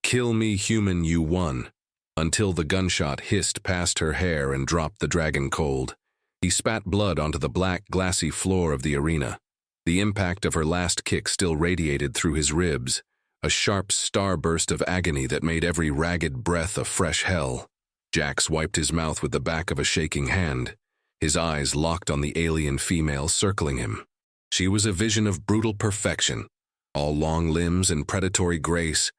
Kill me, human, you won. Until the gunshot hissed past her hair and dropped the dragon cold. He spat blood onto the black, glassy floor of the arena. The impact of her last kick still radiated through his ribs, a sharp starburst of agony that made every ragged breath a fresh hell. Jax wiped his mouth with the back of a shaking hand, his eyes locked on the alien female circling him. She was a vision of brutal perfection, all long limbs and predatory grace,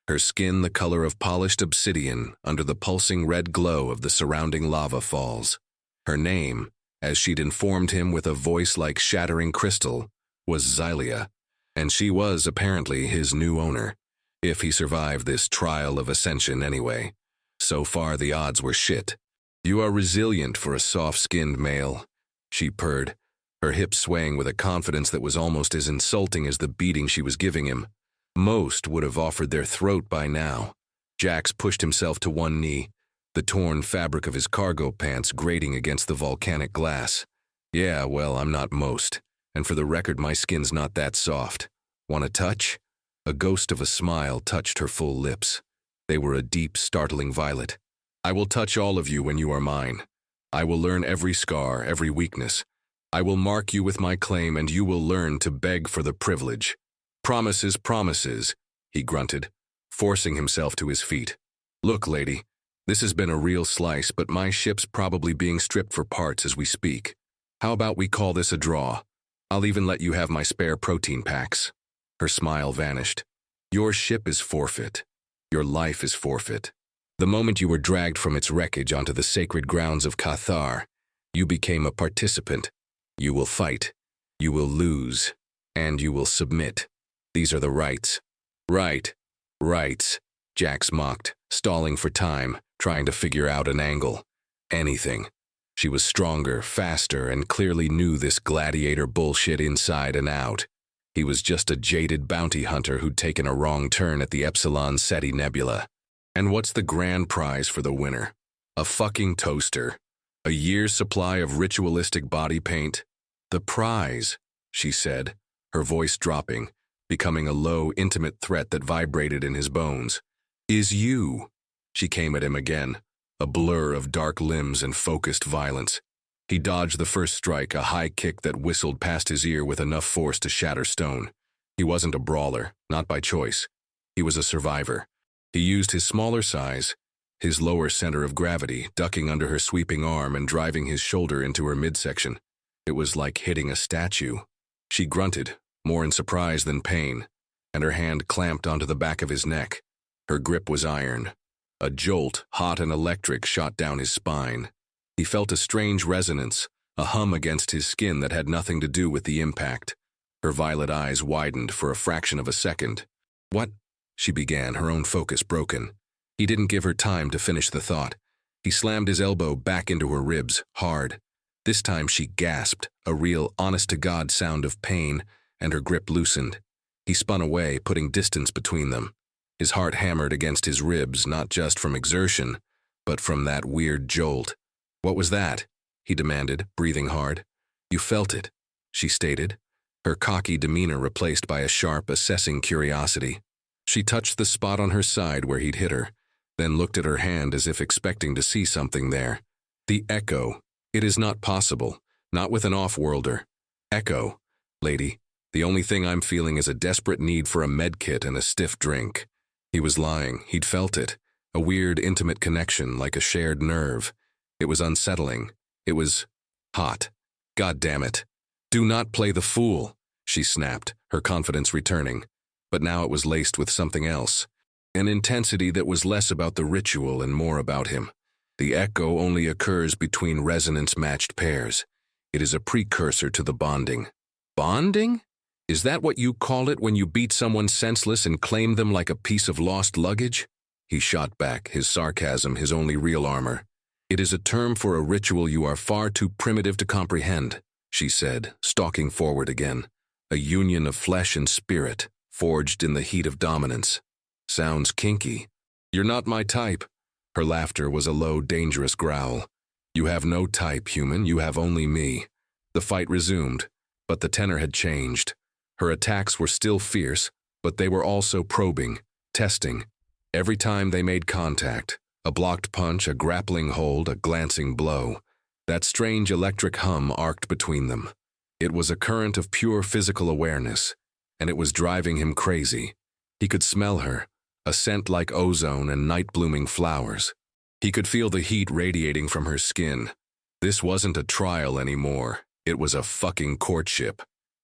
her skin the color of polished obsidian under the pulsing red glow of the surrounding lava falls. Her name, as she'd informed him with a voice like shattering crystal, was Xylia, and she was apparently his new owner, if he survived this trial of ascension anyway. So far the odds were shit. You are resilient for a soft-skinned male, she purred, her hips swaying with a confidence that was almost as insulting as the beating she was giving him. Most would have offered their throat by now. Jax pushed himself to one knee, the torn fabric of his cargo pants grating against the volcanic glass. Yeah, well, I'm not most, and for the record, my skin's not that soft. Want a touch? A ghost of a smile touched her full lips. They were a deep, startling violet. I will touch all of you when you are mine. I will learn every scar, every weakness. I will mark you with my claim, and you will learn to beg for the privilege. Promises, promises, he grunted, forcing himself to his feet. Look, lady, this has been a real slice, but my ship's probably being stripped for parts as we speak. How about we call this a draw? I'll even let you have my spare protein packs. Her smile vanished. Your ship is forfeit. Your life is forfeit. The moment you were dragged from its wreckage onto the sacred grounds of Cathar, you became a participant. You will fight. You will lose. And you will submit. These are the rights. Rights, Jax mocked, stalling for time, trying to figure out an angle. Anything. She was stronger, faster, and clearly knew this gladiator bullshit inside and out. He was just a jaded bounty hunter who'd taken a wrong turn at the Epsilon Ceti Nebula. And what's the grand prize for the winner? A fucking toaster. A year's supply of ritualistic body paint. The prize, she said, her voice dropping, becoming a low, intimate threat that vibrated in his bones, is you. She came at him again, a blur of dark limbs and focused violence. He dodged the first strike, a high kick that whistled past his ear with enough force to shatter stone. He wasn't a brawler, not by choice. He was a survivor. He used his smaller size, his lower center of gravity, ducking under her sweeping arm and driving his shoulder into her midsection. It was like hitting a statue. She grunted, more in surprise than pain, and her hand clamped onto the back of his neck. Her grip was iron. A jolt, hot and electric, shot down his spine. He felt a strange resonance, a hum against his skin that had nothing to do with the impact. Her violet eyes widened for a fraction of a second. What? She began, her own focus broken. He didn't give her time to finish the thought. He slammed his elbow back into her ribs, hard. This time she gasped, a real, honest-to-God sound of pain, and her grip loosened. He spun away, putting distance between them. His heart hammered against his ribs, not just from exertion, but from that weird jolt. What was that? He demanded, breathing hard. You felt it, she stated, her cocky demeanor replaced by a sharp, assessing curiosity. She touched the spot on her side where he'd hit her, then looked at her hand as if expecting to see something there. The echo. It is not possible, not with an off-worlder. Echo, lady. The only thing I'm feeling is a desperate need for a medkit and a stiff drink. He was lying. He'd felt it. A weird, intimate connection, like a shared nerve. It was unsettling. It was hot. God damn it. Do not play the fool, she snapped, her confidence returning. But now it was laced with something else. An intensity that was less about the ritual and more about him. The echo only occurs between resonance-matched pairs. It is a precursor to the bonding. Bonding? Is that what you call it when you beat someone senseless and claim them like a piece of lost luggage? He shot back, his sarcasm his only real armor. It is a term for a ritual you are far too primitive to comprehend, she said, stalking forward again. A union of flesh and spirit, forged in the heat of dominance. Sounds kinky. You're not my type. Her laughter was a low, dangerous growl. You have no type, human, you have only me. The fight resumed, but the tenor had changed. Her attacks were still fierce, but they were also probing, testing. Every time they made contact, a blocked punch, a grappling hold, a glancing blow, that strange electric hum arced between them. It was a current of pure physical awareness, and it was driving him crazy. He could smell her, a scent like ozone and night-blooming flowers. He could feel the heat radiating from her skin. This wasn't a trial anymore. It was a fucking courtship.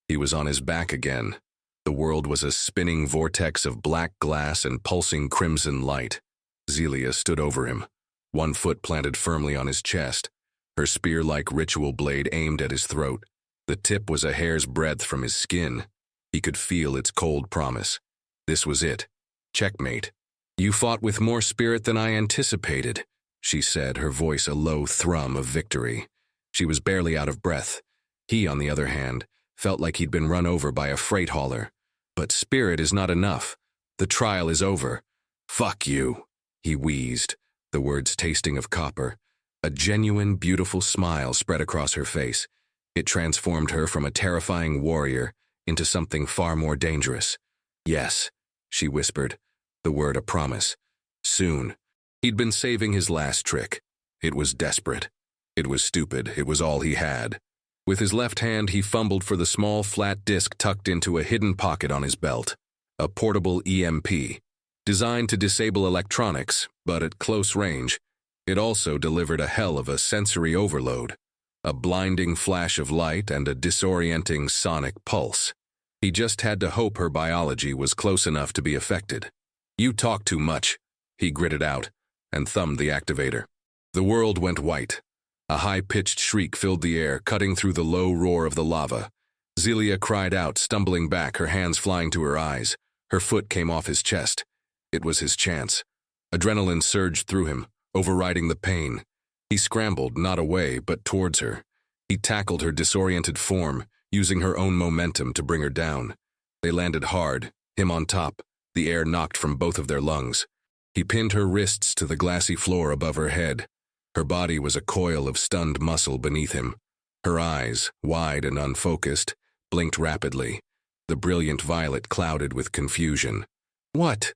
He was on his back again. The world was a spinning vortex of black glass and pulsing crimson light. Zelia stood over him, one foot planted firmly on his chest, her spear-like ritual blade aimed at his throat. The tip was a hair's breadth from his skin. He could feel its cold promise. This was it. Checkmate. "You fought with more spirit than I anticipated," she said, her voice a low thrum of victory. She was barely out of breath. He, on the other hand, felt like he'd been run over by a freight hauler. "But spirit is not enough. The trial is over." "Fuck you," he wheezed, the words tasting of copper. A genuine, beautiful smile spread across her face. It transformed her from a terrifying warrior into something far more dangerous. "Yes," she whispered, the word a promise. "Soon." He'd been saving his last trick. It was desperate. It was stupid. It was all he had. With his left hand, he fumbled for the small, flat disc tucked into a hidden pocket on his belt. A portable EMP, designed to disable electronics, but at close range, it also delivered a hell of a sensory overload. A blinding flash of light and a disorienting sonic pulse. He just had to hope her biology was close enough to be affected. "You talk too much," he gritted out, and thumbed the activator. The world went white. A high-pitched shriek filled the air, cutting through the low roar of the lava. Zelia cried out, stumbling back, her hands flying to her eyes. Her foot came off his chest. It was his chance. Adrenaline surged through him, overriding the pain. He scrambled, not away, but towards her. He tackled her disoriented form, using her own momentum to bring her down. They landed hard, him on top, the air knocked from both of their lungs. He pinned her wrists to the glassy floor above her head. Her body was a coil of stunned muscle beneath him. Her eyes, wide and unfocused, blinked rapidly, the brilliant violet clouded with confusion. What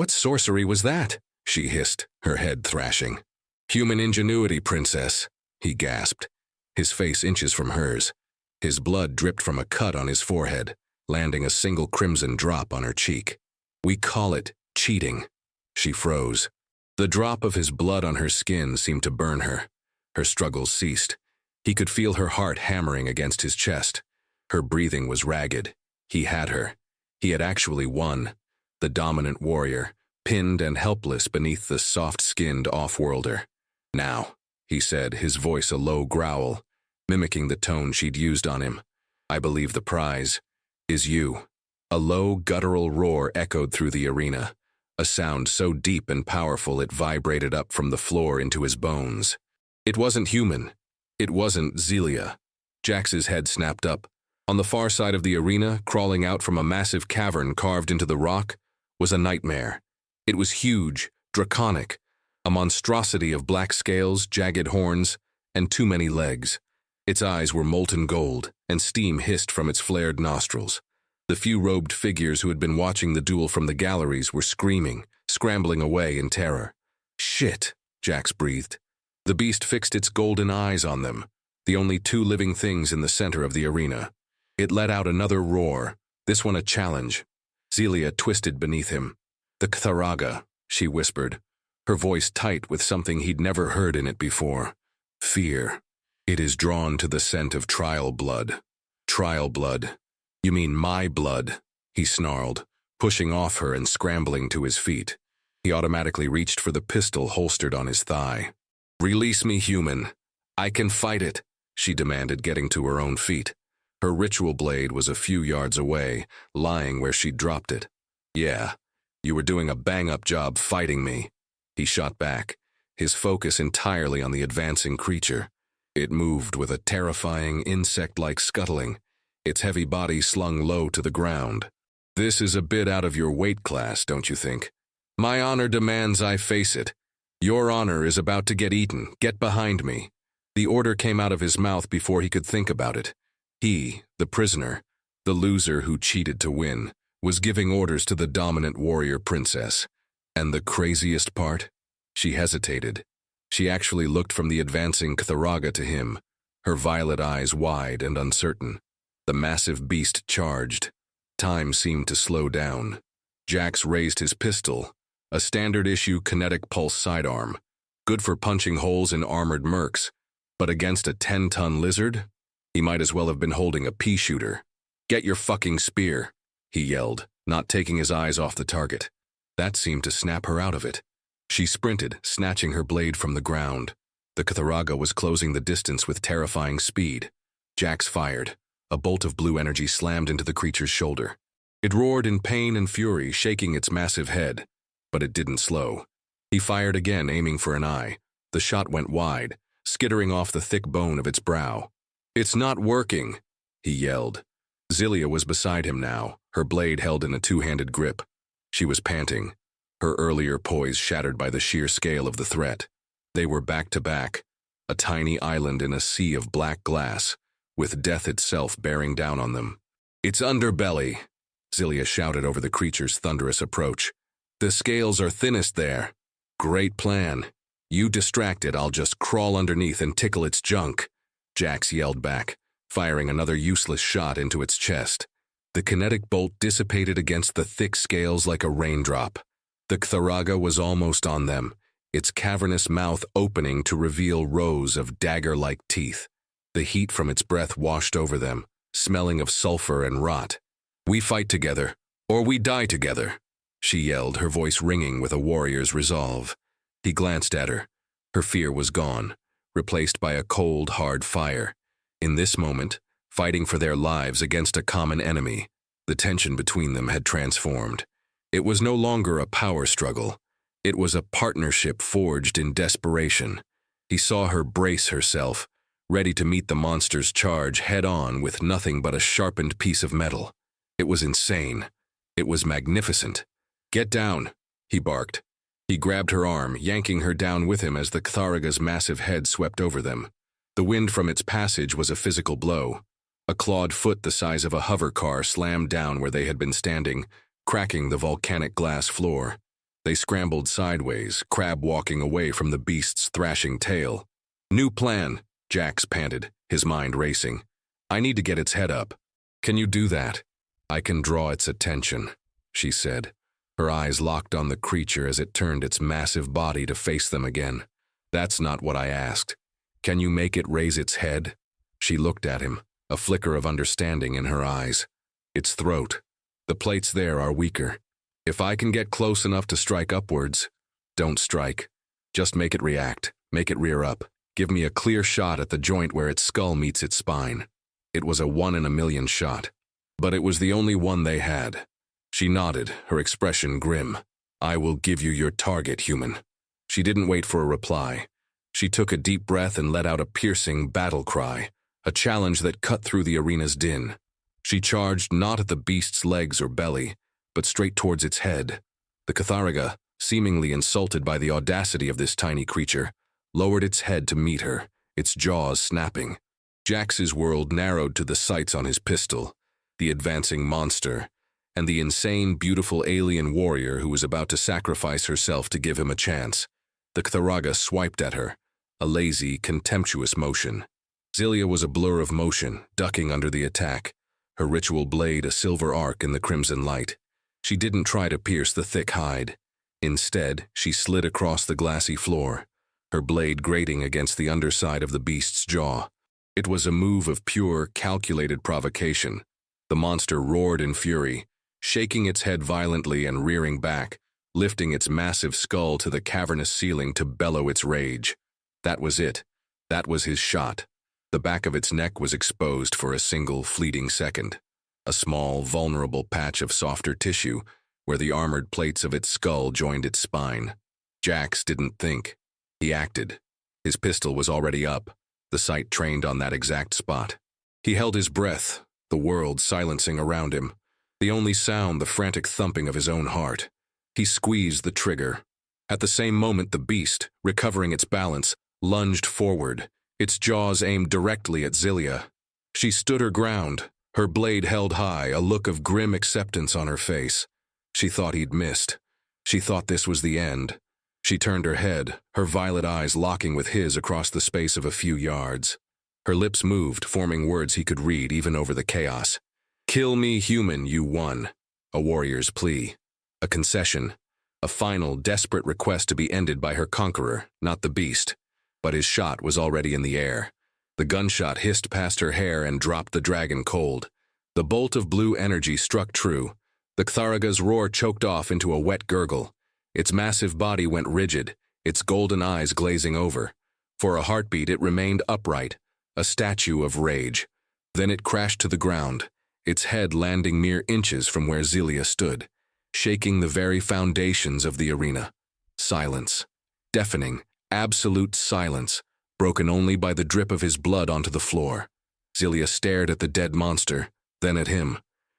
sorcery was that?" she hissed, her head thrashing. "Human ingenuity, princess," he gasped, his face inches from hers. His blood dripped from a cut on his forehead, landing a single crimson drop on her cheek. "We call it cheating." She froze. The drop of his blood on her skin seemed to burn her. Her struggles ceased. He could feel her heart hammering against his chest. Her breathing was ragged. He had her. He had actually won. The dominant warrior, pinned and helpless beneath the soft-skinned off-worlder. "Now," he said, his voice a low growl, mimicking the tone she'd used on him. "I believe the prize is you." A low, guttural roar echoed through the arena, a sound so deep and powerful it vibrated up from the floor into his bones. It wasn't human. It wasn't Zelia. Jax's head snapped up. On the far side of the arena, crawling out from a massive cavern carved into the rock, was a nightmare. It was huge, draconic, a monstrosity of black scales, jagged horns, and too many legs. Its eyes were molten gold, and steam hissed from its flared nostrils. The few robed figures who had been watching the duel from the galleries were screaming, scrambling away in terror. "Shit," Jax breathed. The beast fixed its golden eyes on them, the only two living things in the center of the arena. It let out another roar, this one a challenge. Zelia twisted beneath him. "The Ktharaga," she whispered, her voice tight with something he'd never heard in it before. "Fear. It is drawn to the scent of trial blood." "Trial blood. You mean my blood," he snarled, pushing off her and scrambling to his feet. He automatically reached for the pistol holstered on his thigh. "Release me, human. I can fight it," she demanded, getting to her own feet. Her ritual blade was a few yards away, lying where she'd dropped it. "Yeah, you were doing a bang-up job fighting me," he shot back, his focus entirely on the advancing creature. It moved with a terrifying, insect-like scuttling, its heavy body slung low to the ground. "This is a bit out of your weight class, don't you think? My honor demands I face it. Your honor is about to get eaten. Get behind me." The order came out of his mouth before he could think about it. He, the prisoner, the loser who cheated to win, was giving orders to the dominant warrior princess. And the craziest part? She hesitated. She actually looked from the advancing Cthulhu to him, her violet eyes wide and uncertain. The massive beast charged. Time seemed to slow down. Jax raised his pistol, a standard-issue kinetic pulse sidearm, good for punching holes in armored mercs, but against a 10-ton lizard? He might as well have been holding a pea shooter. "Get your fucking spear," he yelled, not taking his eyes off the target. That seemed to snap her out of it. She sprinted, snatching her blade from the ground. The Cthulhu was closing the distance with terrifying speed. Jax fired. A bolt of blue energy slammed into the creature's shoulder. It roared in pain and fury, shaking its massive head. But it didn't slow. He fired again, aiming for an eye. The shot went wide, skittering off the thick bone of its brow. "It's not working," he yelled. Zelia was beside him now, her blade held in a two-handed grip. She was panting, her earlier poise shattered by the sheer scale of the threat. They were back to back, a tiny island in a sea of black glass, with death itself bearing down on them. "Its underbelly," Zelia shouted over the creature's thunderous approach. "The scales are thinnest there." "Great plan. You distract it, I'll just crawl underneath and tickle its junk," Jax yelled back, firing another useless shot into its chest. The kinetic bolt dissipated against the thick scales like a raindrop. The Cthulhu was almost on them, its cavernous mouth opening to reveal rows of dagger-like teeth. The heat from its breath washed over them, smelling of sulfur and rot. "We fight together, or we die together," she yelled, her voice ringing with a warrior's resolve. He glanced at her. Her fear was gone, replaced by a cold, hard fire. In this moment, fighting for their lives against a common enemy, the tension between them had transformed. It was no longer a power struggle. It was a partnership forged in desperation. He saw her brace herself, ready to meet the monster's charge head-on with nothing but a sharpened piece of metal. It was insane. It was magnificent. "Get down," he barked. He grabbed her arm, yanking her down with him as the Cthulhu's massive head swept over them. The wind from its passage was a physical blow. A clawed foot the size of a hover car slammed down where they had been standing, cracking the volcanic glass floor. They scrambled sideways, crab-walking away from the beast's thrashing tail. "New plan," Jax panted, his mind racing. "I need to get its head up." "Can you do that?" "I can draw its attention," she said. Her eyes locked on the creature as it turned its massive body to face them again. "That's not what I asked. Can you make it raise its head?" She looked at him, a flicker of understanding in her eyes. "Its throat. The plates there are weaker. If I can get close enough to strike upwards..." "Don't strike. Just make it react. Make it rear up. Give me a clear shot at the joint where its skull meets its spine." It was a 1-in-a-million shot. But it was the only one they had. She nodded, her expression grim. "I will give you your target, human." She didn't wait for a reply. She took a deep breath and let out a piercing battle cry, a challenge that cut through the arena's din. She charged not at the beast's legs or belly, but straight towards its head. The Cthulhu, seemingly insulted by the audacity of this tiny creature, lowered its head to meet her, its jaws snapping. Jax's world narrowed to the sights on his pistol, the advancing monster, and the insane, beautiful alien warrior who was about to sacrifice herself to give him a chance. The Cthulhu swiped at her, a lazy, contemptuous motion. Zelia was a blur of motion, ducking under the attack, her ritual blade a silver arc in the crimson light. She didn't try to pierce the thick hide. Instead, she slid across the glassy floor, her blade grating against the underside of the beast's jaw. It was a move of pure, calculated provocation. The monster roared in fury, shaking its head violently and rearing back, lifting its massive skull to the cavernous ceiling to bellow its rage. That was it. That was his shot. The back of its neck was exposed for a single fleeting second, a small, vulnerable patch of softer tissue where the armored plates of its skull joined its spine. Jax didn't think. He acted. His pistol was already up, the sight trained on that exact spot. He held his breath, the world silencing around him, the only sound the frantic thumping of his own heart. He squeezed the trigger. At the same moment, the beast, recovering its balance, lunged forward, its jaws aimed directly at Zelia. She stood her ground, her blade held high, a look of grim acceptance on her face. She thought he'd missed. She thought this was the end. She turned her head, her violet eyes locking with his across the space of a few yards. Her lips moved, forming words he could read even over the chaos. "Kill me, human, you won." A warrior's plea. A concession. A final, desperate request to be ended by her conqueror, not the beast. But his shot was already in the air. The gunshot hissed past her hair and dropped the dragon cold. The bolt of blue energy struck true. The Ktharaga's roar choked off into a wet gurgle. Its massive body went rigid, its golden eyes glazing over. For a heartbeat it remained upright, a statue of rage. Then it crashed to the ground, its head landing mere inches from where Zelia stood, shaking the very foundations of the arena. Silence. Deafening, absolute silence, broken only by the drip of his blood onto the floor. Zelia stared at the dead monster, then at him.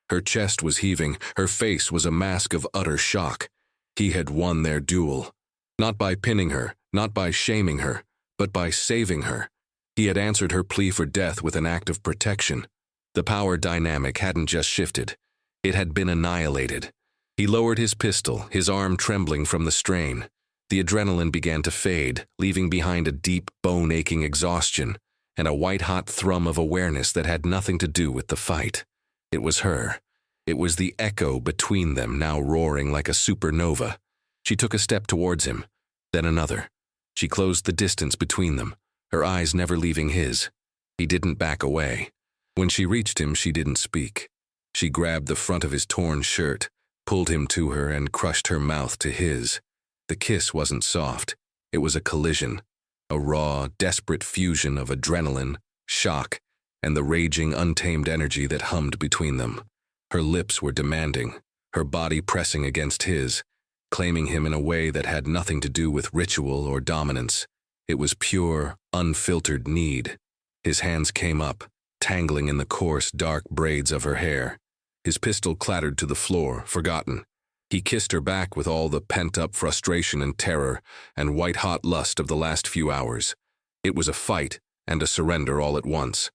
Her chest was heaving, her face was a mask of utter shock. He had won their duel. Not by pinning her, not by shaming her, but by saving her. He had answered her plea for death with an act of protection. The power dynamic hadn't just shifted. It had been annihilated. He lowered his pistol, his arm trembling from the strain. The adrenaline began to fade, leaving behind a deep, bone-aching exhaustion and a white-hot thrum of awareness that had nothing to do with the fight. It was her. It was the echo between them now roaring like a supernova. She took a step towards him, then another. She closed the distance between them, her eyes never leaving his. He didn't back away. When she reached him, she didn't speak. She grabbed the front of his torn shirt, pulled him to her, and crushed her mouth to his. The kiss wasn't soft. It was a collision, a raw, desperate fusion of adrenaline, shock, and the raging, untamed energy that hummed between them. Her lips were demanding, her body pressing against his, claiming him in a way that had nothing to do with ritual or dominance. It was pure, unfiltered need. His hands came up, tangling in the coarse, dark braids of her hair. His pistol clattered to the floor, forgotten. He kissed her back with all the pent-up frustration and terror and white-hot lust of the last few hours. It was a fight and a surrender all at once.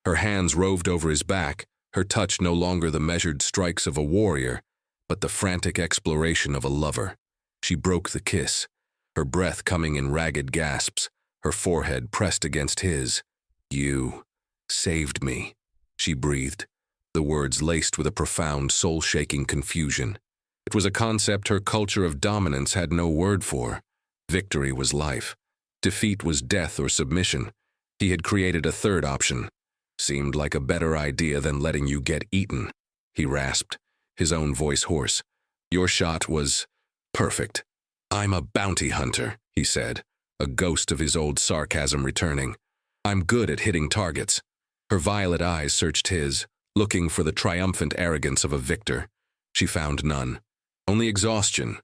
Her hands roved over his back, her touch no longer the measured strikes of a warrior, but the frantic exploration of a lover. She broke the kiss, her breath coming in ragged gasps, her forehead pressed against his. "You saved me," she breathed, the words laced with a profound, soul-shaking confusion. It was a concept her culture of dominance had no word for. Victory was life. Defeat was death or submission. He had created a third option. Seemed like a better idea than letting you get eaten, he rasped, his own voice hoarse. Your shot was perfect. I'm a bounty hunter, he said, a ghost of his old sarcasm returning. I'm good at hitting targets. Her violet eyes searched his, looking for the triumphant arrogance of a victor. She found none. Only exhaustion,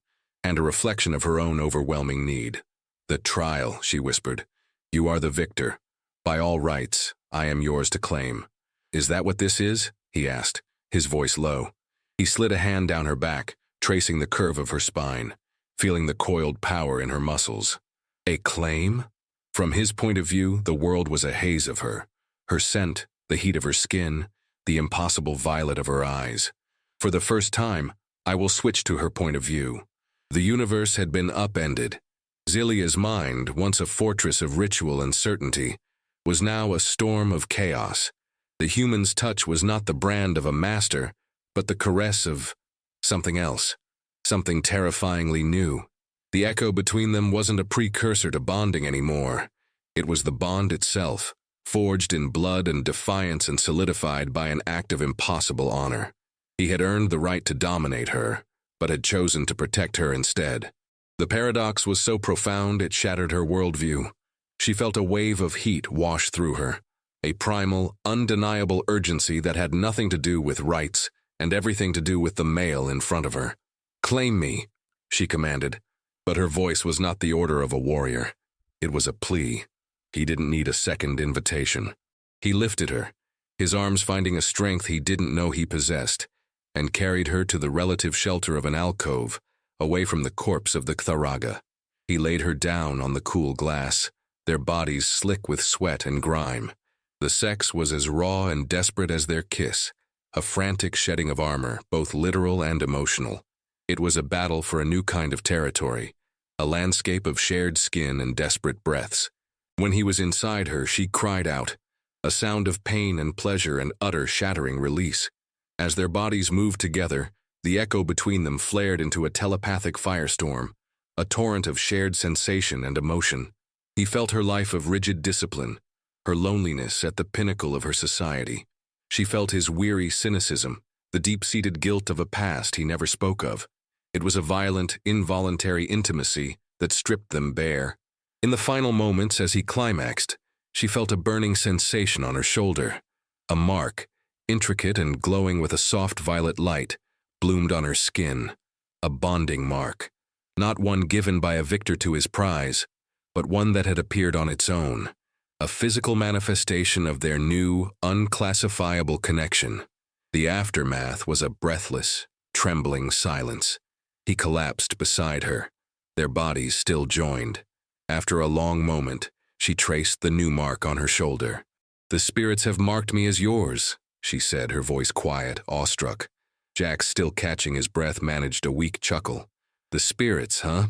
and a reflection of her own overwhelming need. The trial, she whispered. You are the victor. By all rights, I am yours to claim. Is that what this is? He asked, his voice low. He slid a hand down her back, tracing the curve of her spine, feeling the coiled power in her muscles. A claim? From his point of view, the world was a haze of her. Her scent, the heat of her skin, the impossible violet of her eyes. For the first time, I will switch to her point of view. The universe had been upended. Zelia's mind, once a fortress of ritual and certainty, was now a storm of chaos. The human's touch was not the brand of a master, but the caress of something else, something terrifyingly new. The echo between them wasn't a precursor to bonding anymore. It was the bond itself, forged in blood and defiance and solidified by an act of impossible honor. He had earned the right to dominate her, but had chosen to protect her instead. The paradox was so profound it shattered her worldview. She felt a wave of heat wash through her, a primal, undeniable urgency that had nothing to do with rights and everything to do with the male in front of her. Claim me, she commanded, but her voice was not the order of a warrior. It was a plea. He didn't need a second invitation. He lifted her, his arms finding a strength he didn't know he possessed, and carried her to the relative shelter of an alcove, away from the corpse of the Ktharaga. He laid her down on the cool glass, their bodies slick with sweat and grime. The sex was as raw and desperate as their kiss, a frantic shedding of armor, both literal and emotional. It was a battle for a new kind of territory, a landscape of shared skin and desperate breaths. When he was inside her, she cried out, a sound of pain and pleasure and utter shattering release. As their bodies moved together, the echo between them flared into a telepathic firestorm, a torrent of shared sensation and emotion. He felt her life of rigid discipline, her loneliness at the pinnacle of her society. She felt his weary cynicism, the deep-seated guilt of a past he never spoke of. It was a violent, involuntary intimacy that stripped them bare. In the final moments as he climaxed, she felt a burning sensation on her shoulder. A mark, intricate and glowing with a soft violet light, bloomed on her skin. A bonding mark, not one given by a victor to his prize, but one that had appeared on its own. A physical manifestation of their new, unclassifiable connection. The aftermath was a breathless, trembling silence. He collapsed beside her, their bodies still joined. After a long moment, she traced the new mark on her shoulder. "The spirits have marked me as yours," she said, her voice quiet, awestruck. Jax, still catching his breath, managed a weak chuckle. "The spirits, huh?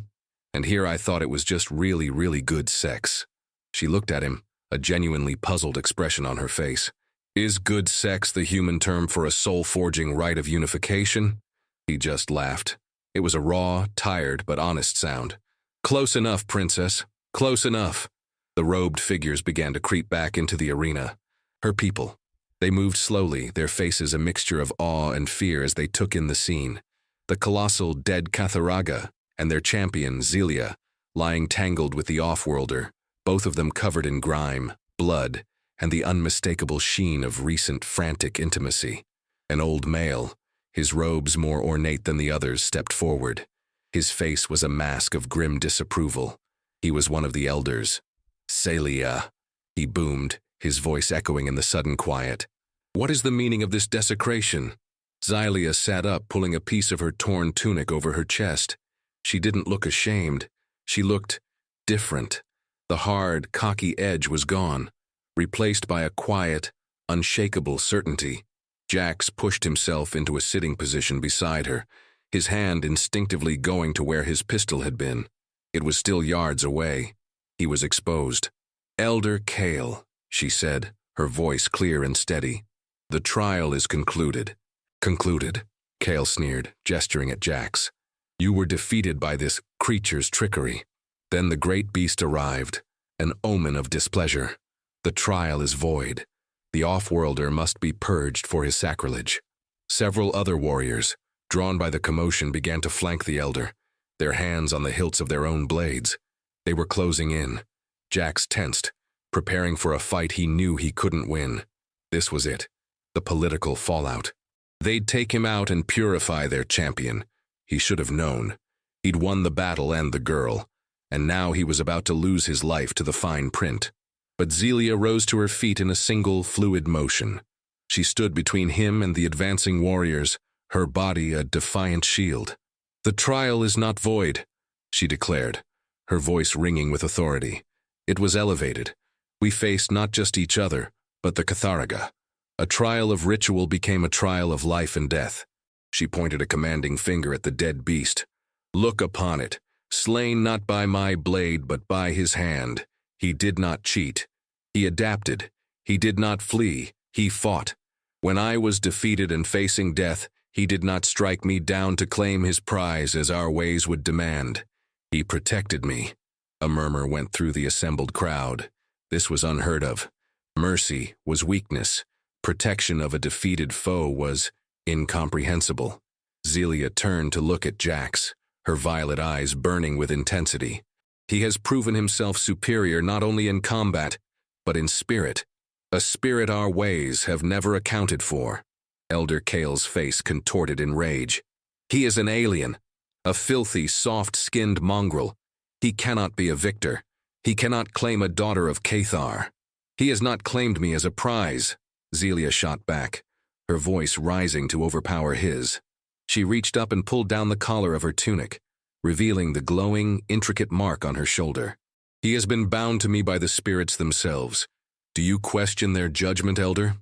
And here I thought it was just really, really good sex." She looked at him, a genuinely puzzled expression on her face. "Is good sex the human term for a soul-forging rite of unification?" He just laughed. It was a raw, tired, but honest sound. "Close enough, princess. Close enough." The robed figures began to creep back into the arena. Her people. They moved slowly, their faces a mixture of awe and fear as they took in the scene. The colossal dead Catharaga and their champion, Zelia, lying tangled with the off-worlder, both of them covered in grime, blood, and the unmistakable sheen of recent frantic intimacy. An old male, his robes more ornate than the others, stepped forward. His face was a mask of grim disapproval. He was one of the elders. "Celia," he boomed, his voice echoing in the sudden quiet. "What is the meaning of this desecration?" Zelia sat up, pulling a piece of her torn tunic over her chest. She didn't look ashamed. She looked different. The hard, cocky edge was gone, replaced by a quiet, unshakable certainty. Jax pushed himself into a sitting position beside her, his hand instinctively going to where his pistol had been. It was still yards away. He was exposed. "Elder Kale," she said, her voice clear and steady. "The trial is concluded." "Concluded?" Kale sneered, gesturing at Jax. "You were defeated by this creature's trickery. Then the great beast arrived, an omen of displeasure. The trial is void. The off-worlder must be purged for his sacrilege." Several other warriors, drawn by the commotion, began to flank the elder, their hands on the hilts of their own blades. They were closing in. Jax tensed, preparing for a fight he knew he couldn't win. This was it, the political fallout. They'd take him out and purify their champion. He should have known. He'd won the battle and the girl, and now he was about to lose his life to the fine print. But Zelia rose to her feet in a single, fluid motion. She stood between him and the advancing warriors, her body a defiant shield. "The trial is not void," she declared, her voice ringing with authority. It was elevated. "We faced not just each other, but the Catharaga. A trial of ritual became a trial of life and death." She pointed a commanding finger at the dead beast. "Look upon it, slain not by my blade but by his hand. He did not cheat. He adapted. He did not flee. He fought. When I was defeated and facing death, he did not strike me down to claim his prize as our ways would demand. He protected me." A murmur went through the assembled crowd. This was unheard of. Mercy was weakness. Protection of a defeated foe was incomprehensible. Zelia turned to look at Jax, her violet eyes burning with intensity. "He has proven himself superior not only in combat, but in spirit. A spirit our ways have never accounted for." Elder Kale's face contorted in rage. "He is an alien, a filthy, soft-skinned mongrel. He cannot be a victor. He cannot claim a daughter of Cathar. He has not claimed me as a prize." Zelia shot back, her voice rising to overpower his. She reached up and pulled down the collar of her tunic, revealing the glowing, intricate mark on her shoulder. "He has been bound to me by the spirits themselves. Do you question their judgment, Elder?"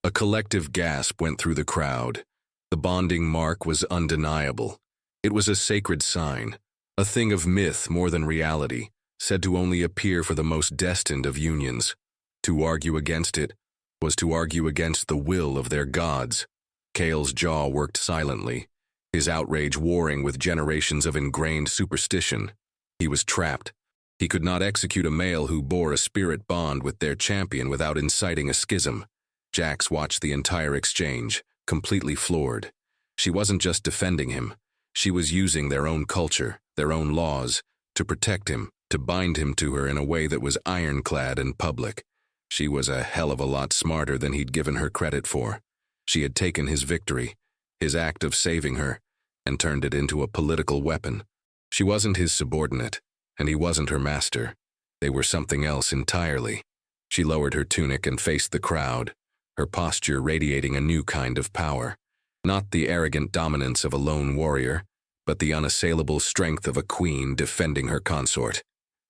A collective gasp went through the crowd. The bonding mark was undeniable. It was a sacred sign, a thing of myth more than reality, said to only appear for the most destined of unions. To argue against it was to argue against the will of their gods. Kale's jaw worked silently, his outrage warring with generations of ingrained superstition. He was trapped. He could not execute a male who bore a spirit bond with their champion without inciting a schism. Jax watched the entire exchange, completely floored. She wasn't just defending him. She was using their own culture, their own laws, to protect him, to bind him to her in a way that was ironclad and public. She was a hell of a lot smarter than he'd given her credit for. She had taken his victory, his act of saving her, and turned it into a political weapon. She wasn't his subordinate, and he wasn't her master. They were something else entirely. She lowered her tunic and faced the crowd, her posture radiating a new kind of power. Not the arrogant dominance of a lone warrior, but the unassailable strength of a queen defending her consort.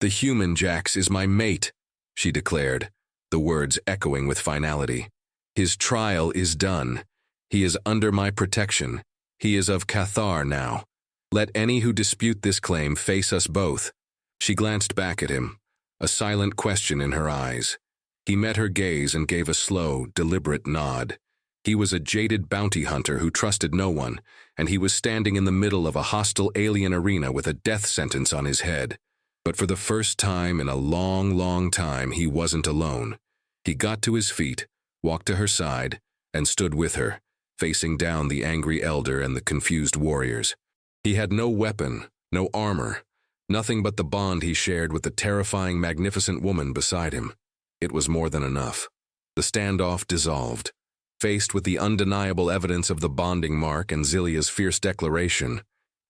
"The human Jax is my mate," she declared, the words echoing with finality. "His trial is done. He is under my protection. He is of Cathar now. Let any who dispute this claim face us both." She glanced back at him, a silent question in her eyes. He met her gaze and gave a slow, deliberate nod. He was a jaded bounty hunter who trusted no one, and he was standing in the middle of a hostile alien arena with a death sentence on his head. But for the first time in a long, long time, he wasn't alone. He got to his feet, walked to her side, and stood with her, facing down the angry elder and the confused warriors. He had no weapon, no armor, nothing but the bond he shared with the terrifying, magnificent woman beside him. It was more than enough. The standoff dissolved. Faced with the undeniable evidence of the bonding mark and Zilia's fierce declaration,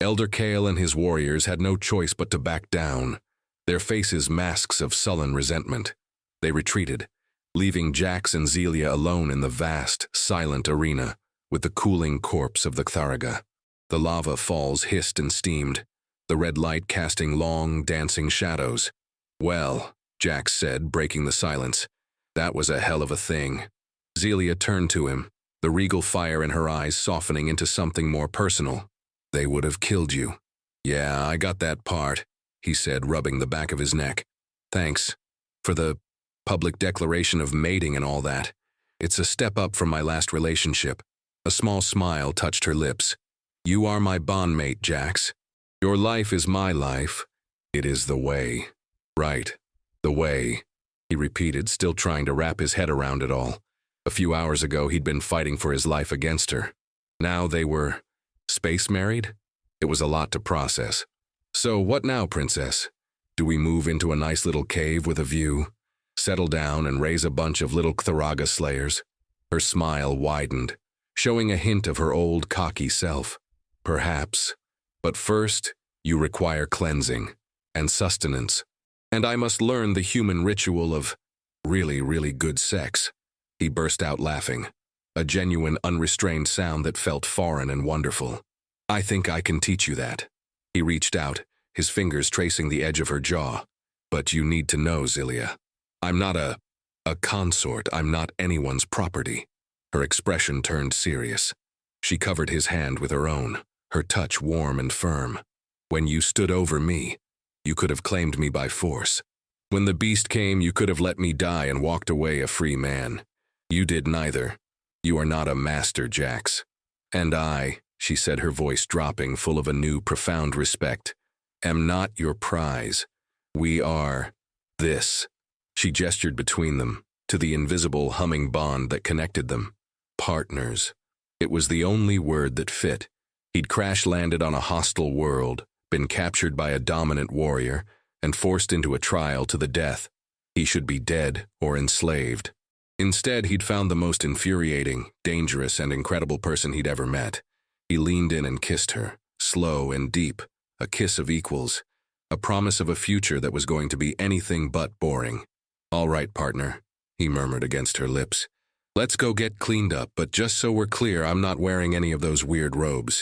Elder Kale and his warriors had no choice but to back down, their faces masks of sullen resentment. They retreated, leaving Jax and Zelia alone in the vast, silent arena with the cooling corpse of the Tharaga. The lava falls hissed and steamed, the red light casting long, dancing shadows. "Well," Jax said, breaking the silence, "that was a hell of a thing." Zelia turned to him, the regal fire in her eyes softening into something more personal. "They would have killed you." "Yeah, I got that part," he said, rubbing the back of his neck. "Thanks for the public declaration of mating and all that. It's a step up from my last relationship." A small smile touched her lips. "You are my bondmate, Jax. Your life is my life. It is the way." "Right, the way," he repeated, still trying to wrap his head around it all. A few hours ago, he'd been fighting for his life against her. Now they were space married? It was a lot to process. "So what now, princess? Do we move into a nice little cave with a view? Settle down and raise a bunch of little Tharaga slayers?" Her smile widened, showing a hint of her old cocky self. "Perhaps. But first, you require cleansing and sustenance. And I must learn the human ritual of really, really good sex." He burst out laughing, a genuine, unrestrained sound that felt foreign and wonderful. "I think I can teach you that." He reached out, his fingers tracing the edge of her jaw. "But you need to know, Zelia, I'm not a consort. I'm not anyone's property." Her expression turned serious. She covered his hand with her own, her touch warm and firm. "When you stood over me, you could have claimed me by force. When the beast came, you could have let me die and walked away a free man. You did neither. You are not a master, Jax. And I," she said, her voice dropping, full of a new, profound respect, "am not your prize. We are this." She gestured between them, to the invisible, humming bond that connected them. Partners. It was the only word that fit. He'd crash-landed on a hostile world, been captured by a dominant warrior, and forced into a trial to the death. He should be dead or enslaved. Instead, he'd found the most infuriating, dangerous, and incredible person he'd ever met. He leaned in and kissed her, slow and deep, a kiss of equals, a promise of a future that was going to be anything but boring. "All right, partner," he murmured against her lips. "Let's go get cleaned up, but just so we're clear, I'm not wearing any of those weird robes."